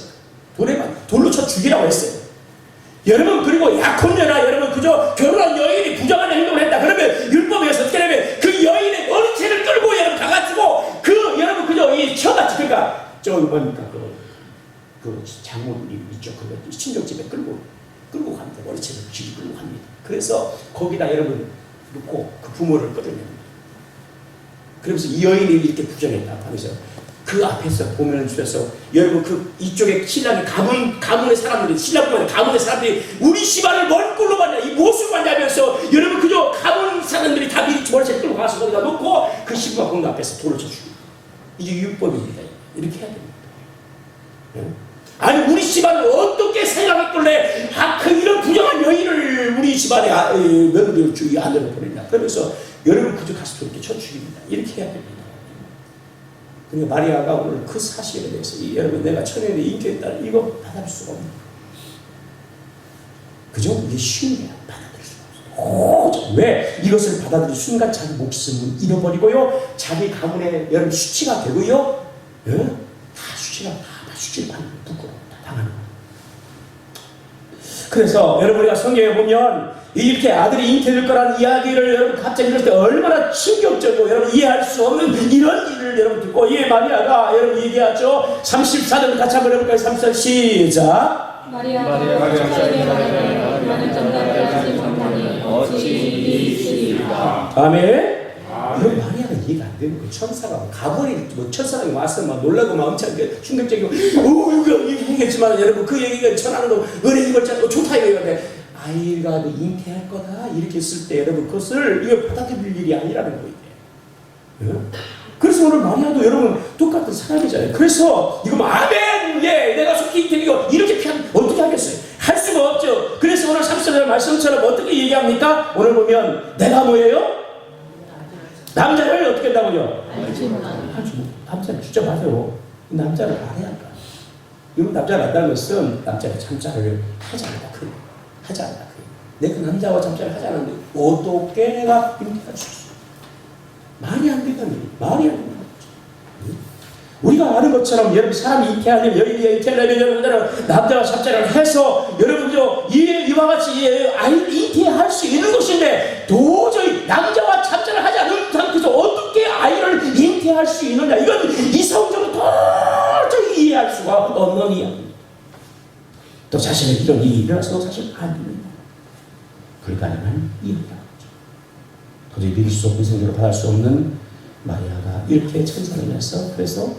돌로 쳐 죽이라고 했어요. 여러분 그리고 약혼녀나 여러분 그저 결혼한 여인이 부정한 행동을 했다. 그러면 율법에서 어떻게 하냐면 그 여인의 머리채를 끌고 여러분 가가지고 그 여러분 그저 이 처같이 그러니까 저 뭡니까 그 장모님 있죠. 그 친정집에 끌고 갑니다. 머리채를 길이 끌고 갑니다. 그래서 거기다 여러분 놓고 그 부모를 끌어냅니다. 그러면서 이 여인이 이렇게 부정했다 하면서 그 앞에서 보면은 주셔서 여러분 그 이쪽에 신랑이 가문의 사람들이 신랑뿐만 아니라 가문의 사람들이 우리 집안을 뭘 끌고 갔냐 이 무엇을 봤냐면서 여러분 그저 가문 사람들이 다 미리 머리채 끌고 가서 거기다 놓고 그 신부가 본 앞에서 돌을 쳐주고 이게 율법입니다. 이렇게 해야 됩니다. 네? 아니 우리 집안을 어떻게 생각했길래 그 이런 부정한 여인을 우리 집안에 며느리 주위 아내로 보내냐 그러면서 여러분 그저 가서 이렇게 쳐 죽입니다. 이렇게 해야 됩니다. 그러니까 마리아가 오늘 그 사실에 대해서 여러분 내가 천연에 잉태했다 이거 받아들일 수가 없는 그죠? 이게 쉬운 게 받아들일 수가 없어요. 왜? 이것을 받아들일 순간 자기 목숨을 잃어버리고요 자기 가문에 여러분 수치가 되고요 예? 다 수치를 받는 부끄러워 당하는 거예요. 그래서 여러분 우리가 성경에 보면 이렇게 아들이 잉태될 거라는 이야기를 여러분 갑자기 들을 때 얼마나 충격적이고 여러분 이해할 수 없는 이런 일을 여러분 듣고 이 마리아가 여러분 얘기하죠. 34절 같이 한번 해볼까요? 34절 시작. 마리아가 천사에게 말하되 나는 장가를 못하니 어찌 일이 있으리까. 아멘. 이건 마리아가 이해가 안 되는 거예요. 천사가 가버리 뭐 천사가 와서 막 놀라고 막 엄청 충격적이고 이거 얘기했지만 여러분 그 얘기가 전하는 거 은혜 이걸 잡고 좋다 이거였는데 아이가 잉태할 거다 이렇게 했을 때 여러분 그것을 이거 받아들일 일이 아니라는 거예요. 예? 그래서 오늘 마리아도 여러분 똑같은 사람이잖아요. 그래서 이거 아멘 예 내가 속히 잉태되고 이렇게 피하면 어떻게 하겠어요? 할 수가 없죠. 그래서 오늘 30절 말씀처럼 어떻게 얘기합니까? 오늘 보면 내가 뭐예요? 남자를 어떻게 한다고요? 남자는 진짜 맞아요. 남자를 알아야 한다. 이런 남자를 안다는 것은 남자가 잠자를 하지 않는다. 하지 않는다. 내가 남자와 잠자를 하지 않는데 어떻게 내가 잉태할 수 있어? 말이 안 된다는 거예요. 말이 안 된다는 거죠. 우리가 아는 것처럼 여러분 사람이 잉태하려면 여인이 잉태하려면 여러분들은 남자와 잠자를 해서 여러분 이와 같이 잉태할 수 있는 것인데 도저히 남자와 잠자를 하지 않은 상태에서 어떻게 아이를 잉태할 수 있느냐 이건 이성적으로 도저히 이해할 수가 없는 이야기입니다. 또 자신의 이런 일이 일어나서 사실 안 됩니다. 불가능한 일이라고 하죠. 도저히 믿을 수 없는 생명을 받을 수 없는 마리아가 이렇게 천사를 해서 그래서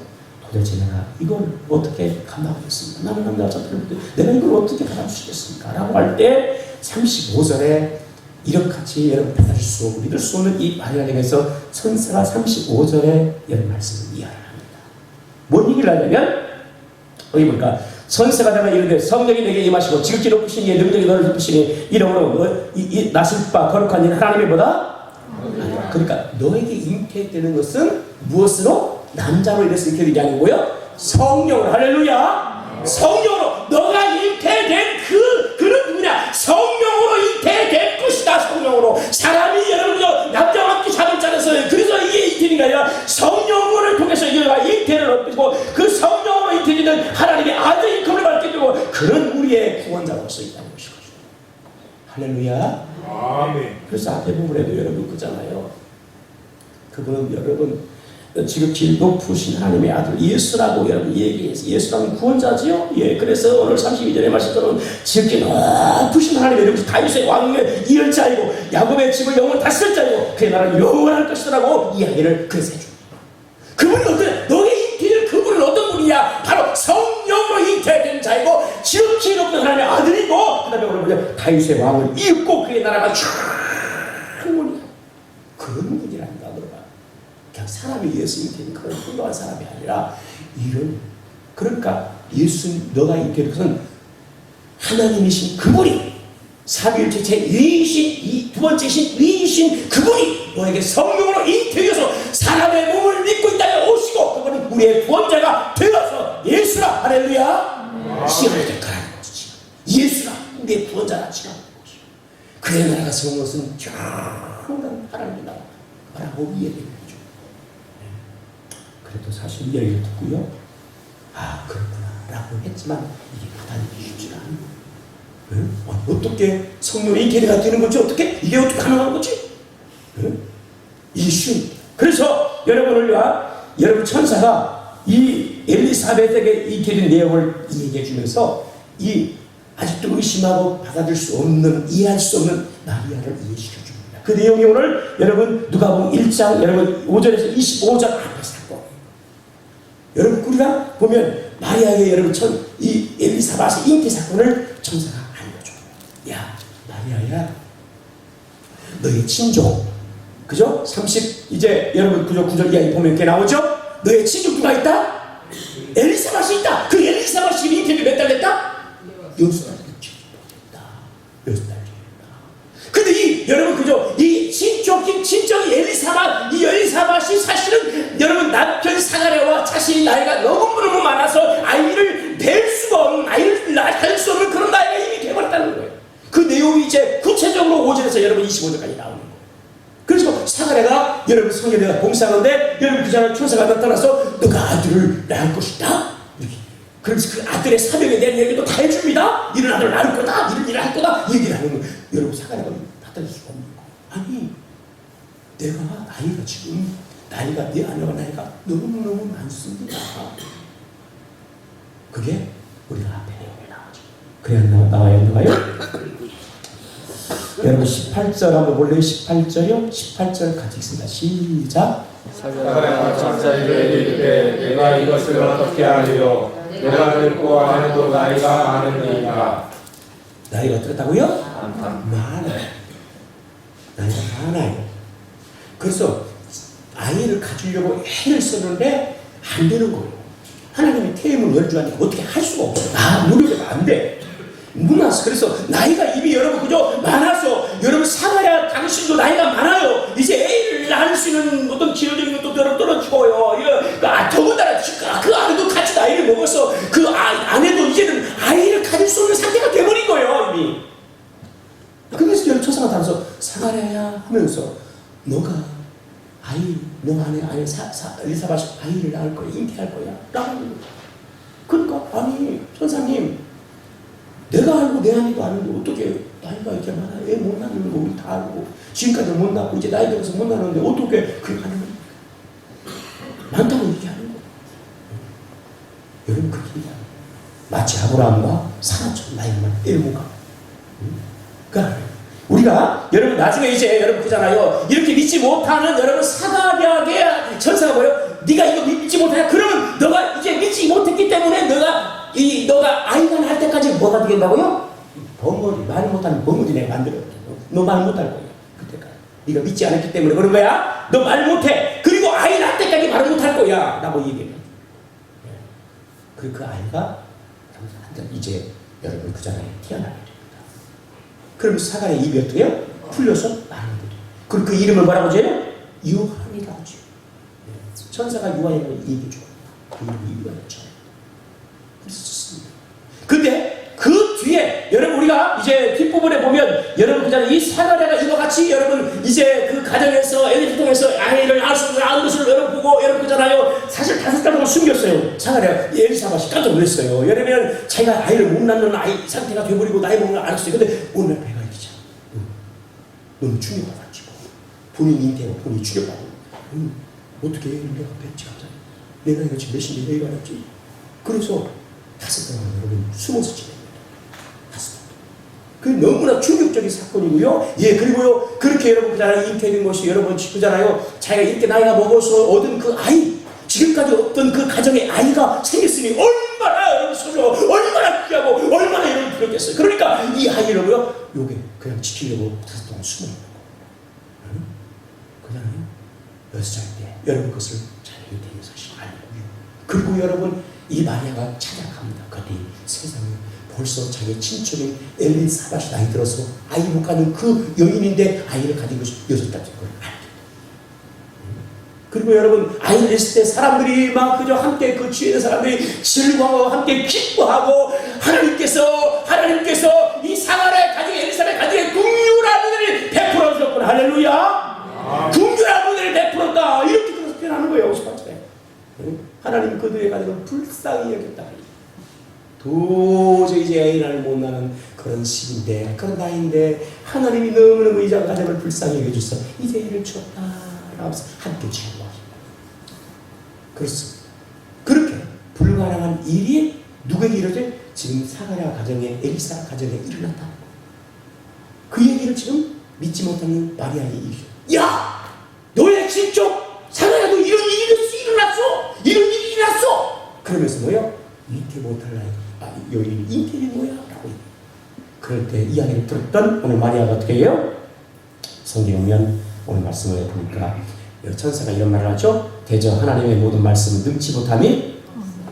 도대체 내가 이걸 어떻게 감당하겠습니까? 나는 남자와 잠자를 내가 이걸 어떻게 받아주시겠습니까? 라고 할 때 35절에 이렇게같이 여러분 받아줄 수 없고 믿을 수 없는 이 마리아에 대해서 천사가 35절에 이런 말씀을 이해를 합니다. 뭔 얘기를 하냐면 여기 보니까 천사가 내가 이르되 성령이 내게 임하시고 지극히 높으신 이의 능력이 너를 덮으시니 이러므로 이 나실 바 거룩한 일 하나님의 보다 그러니까 너에게 잉태되는 것은 무엇으로? 남자로 인해서 잉태되지 아니고요 성령으로. 할렐루야. 성령으로 너가 잉태된 그는 누구냐? 성령으로 잉태된 것이다. 성령으로 사람이 여러분요 남자와 함께 잠을 자면서 그래서 이게 잉태가 아니라 성령을 통해서 이가 잉태를 얻고 그 성령으로 잉태되는 하나님의 아들의 인격을 받게 되고 그런 우리의 구원자로서 있다는 것이거든요. 할렐루야. 아멘. 그래서 앞에 부분에도 여러분 그잖아요. 그분은 여러분 지극히 높으신 하나님의 아들 예수라고 여러분 얘기해서 예수라는 구원자지요. 예, 그래서 오늘 32절의 말씀처럼 지극히 높으신 하나님의 이름이 다윗의 왕의 이열자이고 야곱의 집을 영원 다스릴 자이고 그의 나라는 영원할 것이라고 이야기를 그래서 해줍니다. 그분이 어떤 너의 잉태된 그분은 어떤 분이냐? 바로 성령으로 잉태된 자이고 지극히 높은 하나님의 아들이고 그 다음에 오늘 보자 다윗의 왕을 이윽고 그의 나라가 충분히 그런 분이란다. 그냥 사람이 예수 잉태된 그런 훌륭한 사람이 아니라 이런 그러니까 예수 너가 잉태된 것은 하나님이신 그분이 삼위일체 제2이신 두 번째이신 위이신 그분이 너에게 성령으로 잉태되어서 사람의 몸을 입고 이 땅에 오시고 그분은 우리의 구원자가 되어서 예수라 할렐루야 시험을 택하라는 것이지. 예수라 우리의 구원자라 지나는 것이고 그의 나라가 세운 것은 영원한 하나님의 나라라고 이해되는 거죠. 그래도 사실 이 이야기를 듣고요 아 그렇구나 라고 했지만 이게 받아들이기 쉽지가 않아요. 응? 어떻게 성령의 잉태가 되는 거지? 어떻게? 이게 어떻게 가능한 거지? 응? 이게 쉬운. 그래서 여러분 천사가 이 엘리사벳에게 잉태된 내용을 얘기해 주면서 이 아직도 의심하고 받아들일 수 없는 이해할 수 없는 마리아를 이해시켜 줍니다. 그 내용이 오늘 여러분 누가복음 1장 여러분 5절에서 25절 앞에 사건. 여러분 우리가 보면 마리아의 여러분 이 엘리사벳의 잉태 사건을 천사가 야, 마리아야, 너의 친족, 그죠? 30, 이제 여러분 그죠? 9절 이하에 보면 이렇게 나오죠? 너의 친족 누가 있다? 엘리사벳이 있다. 그 엘리사벳이 잉태를 몇 달 됐다? 6달 됐다. 6달 됐다. 근데 이, 여러분 그죠? 이 친족이 이 엘리사벳이 사실은 여러분 남편 사가랴와 자신이 나이가 너무너무 많아서 아이를 뵐 수가 없는, 아이를 낳을 수 없는 그런 나이가 이미 돼버렸다는 거예요. 그 내용이 이제 구체적으로 5절에서 여러분 25절까지 나오는 거예요. 그래서 사가랴가 여러분 성경에 봉사하는데 여러분 그 자는 천사가 나타나서 너가 아들을 낳을 것이다. 이렇게. 그래서 그 아들의 사명에 대한 얘기도 다 해줍니다. 이런 아들을 낳을 거다. 이런 일을 할 거다. 이 얘기를 하는 거예요. 여러분 사가랴가 받아들일 수가 없는 거예요. 아니 내가 나이가 지금 나이가 내 아내가 나이가 너무너무 많습니다. 그게 우리가 앞에 내용에 나오죠. 그래야 나와야 되나요? 여러분 18절 한번 볼래요? 18절이요? 18절 같이 읽습니다. 시작. 사가랴가 천사에게 이르되 내가 이것을 어떻게 하리요? 내가 늙고 아내도 나이가 많으니까. 나이가 어떻다고요? 많아요. 나이가 많아요. 그래서 아이를 가지려고 애를 썼는데 안 되는 거예요. 하나님이 태임을 열주하니까 어떻게 할 수가 없어요. 노력해도 안 돼. 무나서 그래서 나이가 이미 여러분 그죠 많아서 여러분 사가랴 당신도 나이가 많아요. 이제 애를 낳을 수 있는 어떤 기회적인 것도 떨어지고요. 더군다나 그 아내도 같이 나이를 먹어서 그 아내도 이제는 아이를 가질 수 없는 상태가 돼버린 거예요 이미. 그래서 여러분 천사가 나와서 사가랴야 하면서 너가 너 안에 엘리사벳이 아이를 낳을 거야 잉태할 거야 라고. 그러니까 아니 천사님 내가 알고 내 아내도 아는데 어떻게 나이가 이렇게 많아? 애 못 낳는 거 우리 다 알고 지금까지 못 낳고 이제 나이 들어서 못 낳는데 어떻게 그게 가능합니까? 많다고 얘기하는 거예요. 여러분 그렇게 얘기하는 거예요. 마치 아브라함과 사라처럼 나이가 많아 애를 못 갖고. 그러니까 우리가 여러분 나중에 이제 여러분 그잖아요. 이렇게 믿지 못하는 여러분 사가랴의 천사가 뭐예요? 네가 이거 믿지 못하냐? 그러면 너가 이제 믿지 못했기 때문에 너가 아이가 날 때까지 뭐가 되겠다고요? 벙어리 말 못하는 벙어리 내가 만들어요. 너 말 못할 거야 그때까지. 네가 믿지 않았기 때문에 그런 거야. 너 말 못해. 그리고 아이 낳을 때까지 말을 못할 거야 라고 얘기해요. 그리고 그 아이가 이제 여러분 그잖아요. 태어나게 됩니다. 그럼 사가랴 입이 어떻게 해요? 풀려서 말하는 거죠. 그리고 그 이름을 뭐라고 지어요? 유한이라고 지어요. 천사가 유한이라고 얘기해 줘요. 그 이름이 유한이죠. 그래서 좋습니다. 근데 그 뒤에 여러분 우리가 이제 뒷부분에 보면 여러분 그잖아요. 이 사가랴가 이와 같이 여러분 이제 그 가정에서 애를 통해서 아이를 낳은 것을 여러분 보고 여러분 그잖아요. 사실 5달 동안 숨겼어요. 사가랴 엘리사벳이 깜짝 놀랐어요. 왜냐면 자기가 아이를 못 낳는 아이 상태가 돼버리고 나이 먹는 걸 알았어요. 근데 오늘 배가 이렇게 너무 충격받았지. 본인 잉태하고 본인이 충격받고 어떻게 애를 내가 뺐지 갑자기. 내가 이거 지금 몇인데 내가 알았지. 그래서 5달 동안 여러분 숨어서 지냅니다. 5달. 그 너무나 충격적인 사건이고요. 예, 그리고요, 그렇게 여러분 그잖아요. 잉태된 것이 여러분 그잖아요. 자기가 이렇게 나이가 먹어서 얻은 그 아이, 지금까지 없던 그 가정에 아이가 생겼으니 얼마나 여러분 소중하고 얼마나 귀하고 얼마나 여러분 부럽겠어요. 그러니까 이 아이를 요게 그냥 지키려고 5살 동안 숨어있는 거예요. 그냥 6살 때 여러분 그것을 잘 되는 사실 알고요. 그리고 여러분 이 마리아가 찾아갑니다. 그때 세상에 벌써 자기 친척인 엘리사벳이 나이 들어서 아이 못 가는 그 여인인데 아이를 가지고 6달째 걸 알죠. 그리고 여러분 아이를 낳았을 때 사람들이 막 그저 함께 그 주위에 있는 사람들이 즐거워하고 함께 기뻐하고 하나님께서 이 사가랴의 가정에 엘리사벳 가정에 긍휼한 은혜를 베풀어 주셨구나. 할렐루야. 긍휼한 은혜를 베풀었다. 이렇게 그래서 표현하는 거예요. 58절에. 하나님 그들의 가정을 불쌍히 여겼다. 도저히 이제 애인을 못 낳는 그런 시기인데 그런 나이인데 하나님이 너무너무 이 가정을 불쌍히 여겨주셔서 이제 애를 주었다 라면서 함께 즐거워하십니다. 그렇습니다. 그렇게 불가능한 일이 누구에게 이루어져? 지금 사가랴 가정에 엘리사 가정에 일어났다. 그 얘기를 지금 믿지 못하는 마리아의 일이죠. 야! 너의 친척 사가랴도 이런 일이 일어났어! 이런 일이 일어났어! 그러면서 뭐요? 잉태 못할 나이 여인이 잉태이 뭐야? 라고 그럴 때 이야기를 들었던 오늘 마리아가 어떻게 해요? 성경에 보면 오늘 말씀을 보니까 천사가 이런 말을 하죠. 대저 하나님의 모든 말씀을 능치 못함이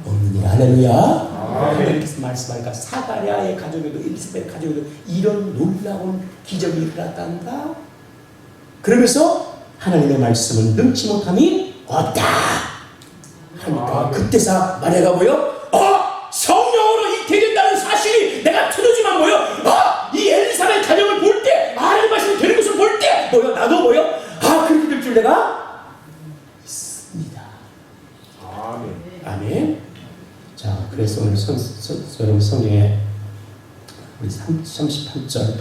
없느니라. 할렐루야. 하나님께서 말씀하니까 사가랴의 가족에도 엘리사벳 가족에도 이런 놀라운 기적이 일어났단다. 그러면서 하나님의 말씀을 능치 못함이 없다 하니까 그때서 마리아가 뭐요? 성령으로 잉태된다는 사실이 내가 틀어지만 뭐요? 이 엘리사벳 가정을 볼 때 하나님 말씀이 되는 것을 볼 때 뭐요? 나도 뭐요? 그렇게 될 줄 내가 믿습니다. 아멘. 자, 그래서 오늘 여러분 성경에 우리 38절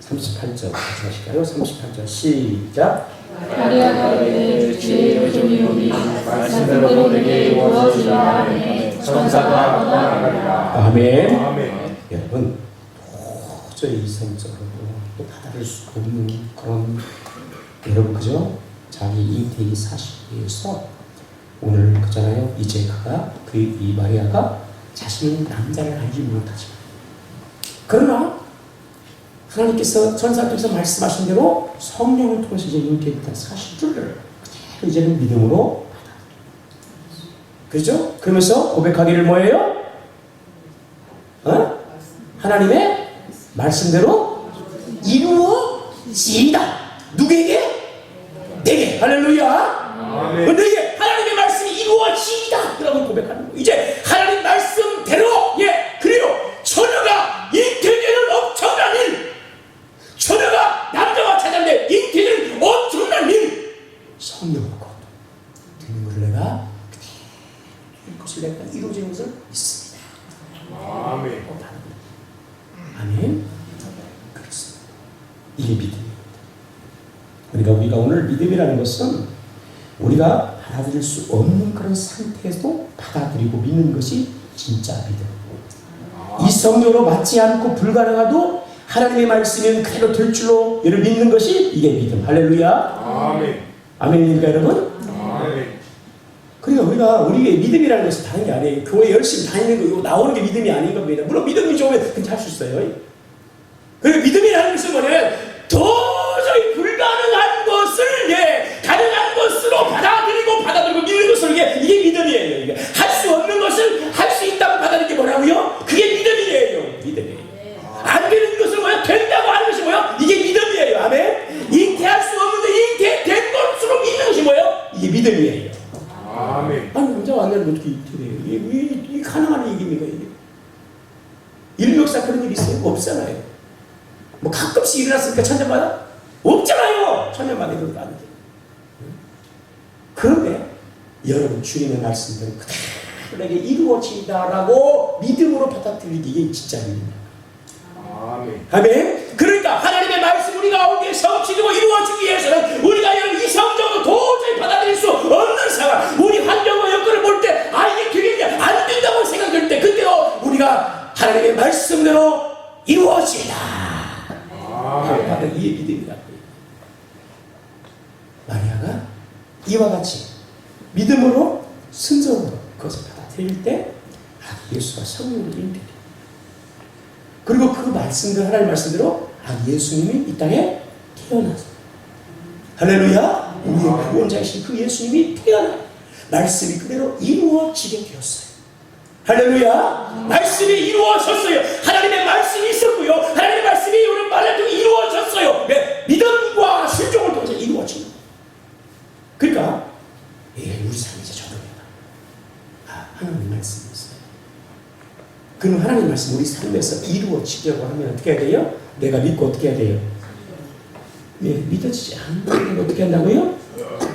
같이 하실까요? 38절 시작. 마리아가 이르되 주의 요즘이 오니 말씀대로 내게 이루어지라 하니 천사가 떠나가리라. 아멘. 여러분 도저히 이성적으로 또 받아들일 수 없는 그런 여러분 그죠? 자기 잉태의 사실에서 오늘 그잖아요. 이제 그가 이 마리아가 자신은 남자를 알지 못하지만 그러나 하나님께서 천사를 통해서 말씀하신 대로 성령을 통해서 이제 잉태했다는 사실을 그대로 이제는 믿음으로 받아들여요. 그죠? 그러면서 고백하기를 뭐예요? 하나님의 말씀대로 이루어지이다. 누구에게? 내게. 할렐루야. 내게 하나님의 말씀이 이루어지이다 라고 고백하는 거예요. 이제 하나님 말씀대로 그래요. 처녀가 잉태되는 엄청난 일, 처녀가 남자와 찾아내 잉태되는 엄청난 일, 성령으로 되는 것을 내가 이것을 내가 이루어지는 것을 믿습니다. 아멘. 아멘. 그렇습니다. 이게 믿음입니다. 그러니까 우리가 오늘 믿음이라는 것은 우리가 받아들일 수 없는 그런 상태에서도 받아들이고 믿는 것이 진짜 믿음. 이 성령으로 맞지 않고 불가능하도 하나님의 말씀은 그대로 될 줄로 이를 믿는 것이 이게 믿음. 할렐루야. 아멘. 아멘입니까 여러분? 아멘. 그러니까 우리의 믿음이라는 것은 다른 게 아니에요. 교회 열심히 다니는 거 나오는 게 믿음이 아닌 겁니다. 물론 믿음이 좋으면 괜찮을 수 있어요. 그리고 믿음이라는 것은 뭐냐면 도저히 불가능한 것을 가능한 것으로 받아들이고 믿는 것을 이게 믿음이에요. 이게 할 수 없는 것을 할 수 있다고 받아들이는 게 뭐라고요? 그게 믿음이에요. 믿음이에요. 안 되는 것을 된다고 하는 것이 이게 믿음이에요. 아멘. 잉태할 수 없는데 잉태된 것으로 믿는 것이 이게 믿음이에요. 아멘. 아니 남자가 안 되는 어떻게 잉태돼요? 이게 가능한 얘기입니까 이게? 인류역사 그런 일 있어요? 없잖아요. 가끔씩 일어났으니까 천년마다? 없잖아요. 천년마다 이런 거 아니죠. 그런데 여러분 주님의 말씀대로 그대로 내게 이루어진다라고 믿음으로 받아들이기 이게 진짜 믿음이에요. 아멘. 아멘. 그러니까 하나님의 말씀 우리 가운데 성취되고 이루어지기 위해서는 우리가 여러분 이성적으로 도저히 받아들일 수 없는 상황, 우리 환경과 여건을 볼 때 이게 되겠냐 안 된다고 생각할 때 그때로 우리가 하나님의 말씀대로 이루어지다. 바로 이의 믿음이라고. 마리아가 이와 같이 믿음으로 순종으로 그것을 받아들일 때 예수가 성령으로 인도돼. 그리고 그 말씀대로 하나님의 말씀대로 예수님이 이 땅에 태어나서 할렐루야 우리의 구원자이신 그 예수님이 태어나 말씀이 그대로 이루어지게 되었어요. 할렐루야 말씀이 이루어졌어요. 하나님의 말씀이 있었고요. 하나님의 말씀이 오늘 말을 통해 이루어졌어요. 네, 믿음과 순종을 통해서 이루어진 거예요. 그러니까 우리 삶이 이제 적용해봐. 하나님 말씀이 있어요. 그럼 하나님 말씀 우리 삶에서 이루어지려고 하면 어떻게 해야 돼요? 내가 믿고 어떻게 해야 돼요? 믿어지지 않는 어떻게 한다고요?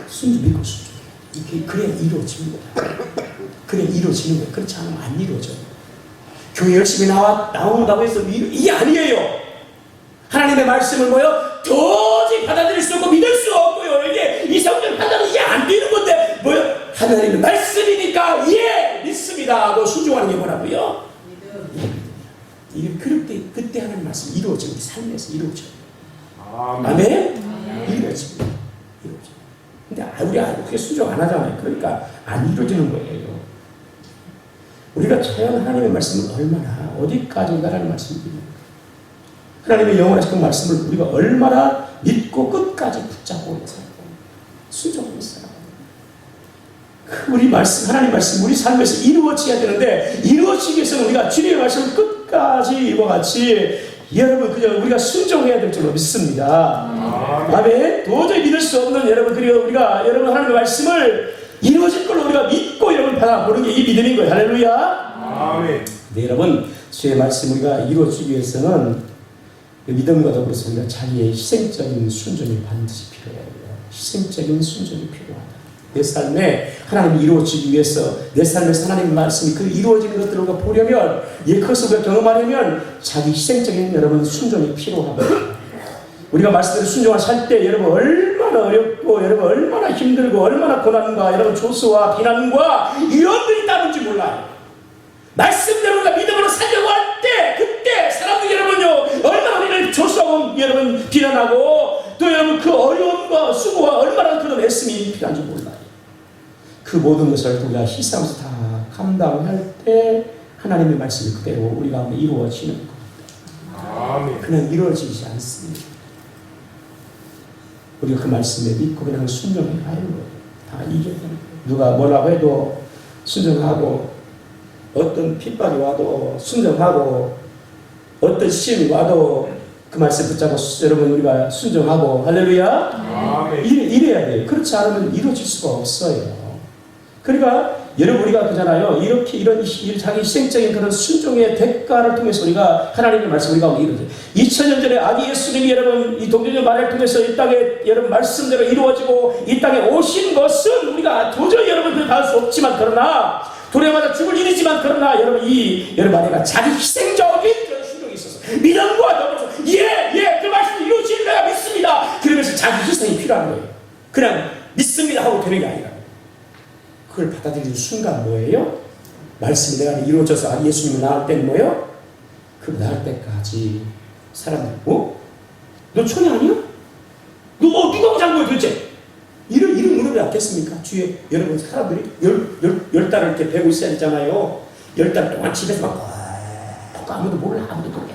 순종 믿고 순종. 이게 그래야 이루어지는 거다. 그래 이루어지는 거예요. 그렇지 않으면 안 이루어져요. 교회 열심히 나온다고 해서 이게 아니에요. 하나님의 말씀을 도저히 받아들일 수 없고 믿을 수 없고요. 이게 이 성경 판단은 이게 안 되는 건데 하나님의 말씀이니까 믿습니다. 너 순종하는 게 뭐라고요? 이게 그때 하나님 말씀 이루어지고 우리 삶에서 이루어져요. 아멘? 이루어집니다. 근데 우리가 그렇게 순종 안 하잖아요. 그러니까 안 이루어지는 거예요. 우리가 과연 하나님의 말씀을 얼마나 어디까지 하나님의 말씀을 믿는 하나님의 영원하신 그 말씀을 우리가 얼마나 믿고 끝까지 붙잡고 살고 순종하고 살아요. 우리 말씀, 하나님 말씀 우리 삶에서 이루어져야 되는데 이루어지기 위해서는 우리가 주님의 말씀을 끝까지 이와 같이 여러분 그냥 우리가 순종해야 될 줄로 믿습니다. 아멘. 도저히 믿을 수 없는 여러분 그리고 우리가 여러분 하나님의 말씀을 이루어질 걸로 우리가 믿고 여러분 받아보는 게 이 믿음인 거예요. 할렐루야. 아멘. 네, 여러분 주의 말씀 우리가 이루어지기 위해서는 믿음과 더불어서 우리가 자기의 희생적인 순종이 반드시 필요해요. 희생적인 순종이 필요하다. 내 삶에 하나님이 이루어지기 위해서 내 삶에서 하나님의 말씀이 그 이루어지는 것들을 우리가 보려면 그것을 우리가 경험하려면 자기 희생적인 여러분 순종이 필요합니다. 우리가 말씀대로 순종을 살 때 여러분 얼마나 어렵고 여러분 얼마나 힘들고 얼마나 고난과 여러분 조수와 비난과 이런들이 따른지 몰라요. 말씀대로 우리가 믿음으로 살려고 할 때 그때 사람들이 여러분요 얼마나 우리를 조수하고 여러분 비난하고 또 여러분 그 어려움과 수고가 얼마나 그런 애씀이 필요한지 몰라요. 그 모든 것을 우리가 희생하면서 다 감당할 때 하나님의 말씀이 그대로 우리 가운데 이루어지는 겁니다. 그냥 이루어지지 않습니다. 우리가 그 말씀에 믿고 그냥 순종해 가는 거예요. 다 이겨야 되는 거예요. 누가 뭐라고 해도 순종하고 어떤 핍박이 와도 순종하고 어떤 시험이 와도 그 말씀 붙잡고 여러분 우리가 순종하고 할렐루야 이래야 돼요. 그렇지 않으면 이루어질 수가 없어요. 그러니까 여러분 우리가 그잖아요. 이렇게 이런 자기 희생적인 그런 순종의 대가를 통해서 우리가 하나님의 말씀 우리가 이루어져요. 2000년 전에 아기 예수님이 여러분 이 동정녀 말을 통해서 이 땅에 여러분 말씀대로 이루어지고 이 땅에 오신 것은 우리가 도저히 여러분들 받을 수 없지만 그러나 돌에 맞아 죽을 일이지만 그러나 여러분 여러분 안에가 자기 희생적인 그런 순종이 있어서 믿음과 더불어서 그 말씀이 이루어지는 내가 믿습니다. 그러면서 자기 희생이 필요한 거예요. 그냥 믿습니다 하고 되는 게 아니라 그걸 받아들이는 순간 뭐예요? 말씀이 내가 이루어져서 예수님이 나을 때는 뭐예요? 그 나을 때까지 사람들 너 천이 아니야? 너 누가 잘한 거야 도대체? 이런 무릎이 낫겠습니까? 주위에 여러분 사람들이 열 달을 이렇게 배고 있어야 되잖아요. 10달 동안 집에서 막 아무도 몰라 아무도 모르게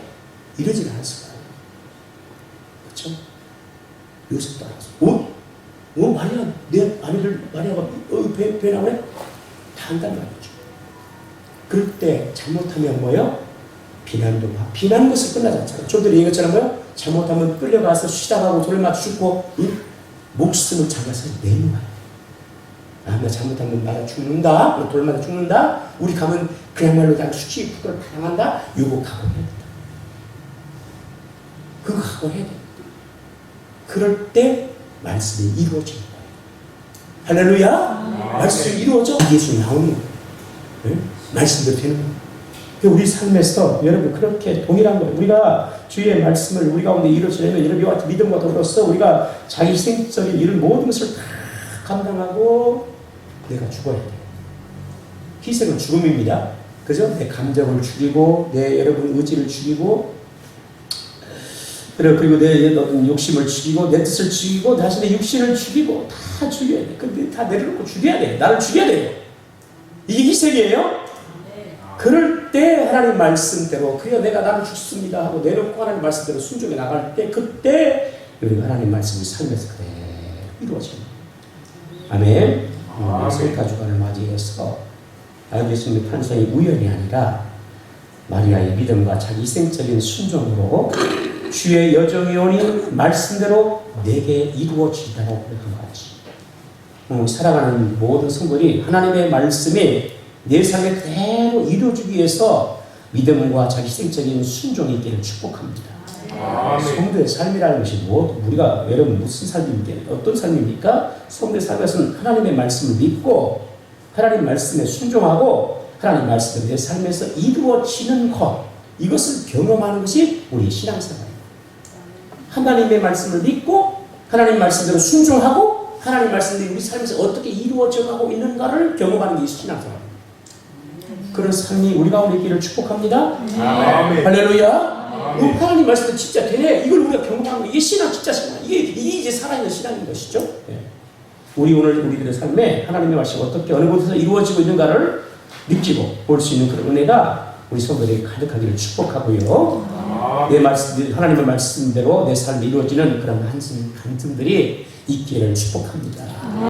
이러지는 않았을 거예요. 그렇죠? 요셉도 알았어. 마리아 내 아내를 마리아가 배 나오네? 다 한다는 말이죠. 그럴 때 잘못하면 뭐예요? 비난도 막 비난 것을 끝나지 않잖아요. 좀 전에 얘기했잖아요. 뭐요? 잘못하면 끌려가서 시작하고 돌을 맞춰 죽고 목숨을 잡아서 내놓아요. 나 잘못하면 나라 죽는다. 돌 맞아 죽는다. 우리 가면 그야말로 그냥 수치 그걸 당한다. 요거 각오해야 된다. 그거 각오해야 된다. 그럴 때 말씀이 이루어지는 거예요. 할렐루야. 말씀이 이루어져 예수님 나오는 거예요. 네? 말씀대로 되는 거예요. 우리 삶에서 여러분 그렇게 동일한 거예요. 우리가 주의 말씀을 우리 가운데 이루어지려면 여러분 이와 같은 믿음과 더불어서 우리가 자기 희생적인 이런 모든 것을 다 감당하고 내가 죽어야 돼요. 희생은 죽음입니다. 그죠? 내 감정을 죽이고 내 여러분 의지를 죽이고 그리고 내 어떤 욕심을 죽이고 내 뜻을 죽이고 자신의 육신을 죽이고 다 죽여야 돼. 근데 다 내려놓고 죽여야 돼. 나를 죽여야 돼요. 이게 희생이에요. 그럴 때 하나님 말씀대로 그여 내가 나를 죽습니다 하고 내놓고 하나님 말씀대로 순종해 나갈 때 그때 우리가 하나님 말씀을 삶에서 그대로 이루어집니다. 아멘. 성타 주간을 맞이해서 예수님의 탄생이 우연이 아니라 마리아의 믿음과 자기 희생적인 순종으로 주의 여정이 오니 말씀대로 내게 이루어지다고 그렇게 하지. 살아가는 모든 성도들이 하나님의 말씀이 내 삶에 그대로 이루어주기 위해서 믿음과 자기 희생적인 순종이 있기를 축복합니다. 성도의 삶이라는 것이 우리가 여러분 무슨 삶입니까? 어떤 삶입니까? 성도의 삶에서는 하나님의 말씀을 믿고 하나님 말씀에 순종하고 하나님 말씀대로 내 삶에서 이루어지는 것, 이것을 경험하는 것이 우리의 신앙생활입니다. 하나님의 말씀을 믿고 하나님 말씀대로 순종하고 하나님 말씀대로 우리 삶에서 어떻게 이루어져가고 있는가를 경험하는 게 신앙생활입니다. 그런 삶이 우리 가운데 있기를 축복합니다. 아멘. 할렐루야. 하나님 말씀이 진짜 되네. 이걸 우리가 경험하는 거, 이게 신앙, 진짜 신앙. 이게 이제 살아있는 신앙인 것이죠. 네. 우리들의 삶에 하나님의 말씀이 어떻게 어느 곳에서 이루어지고 있는가를 느끼고 볼 수 있는 그런 은혜가 우리 성도들에게 가득하기를 축복하고요. 내 말씀, 하나님의 말씀대로 내 삶이 이루어지는 그런 한숨들이 있기를 축복합니다.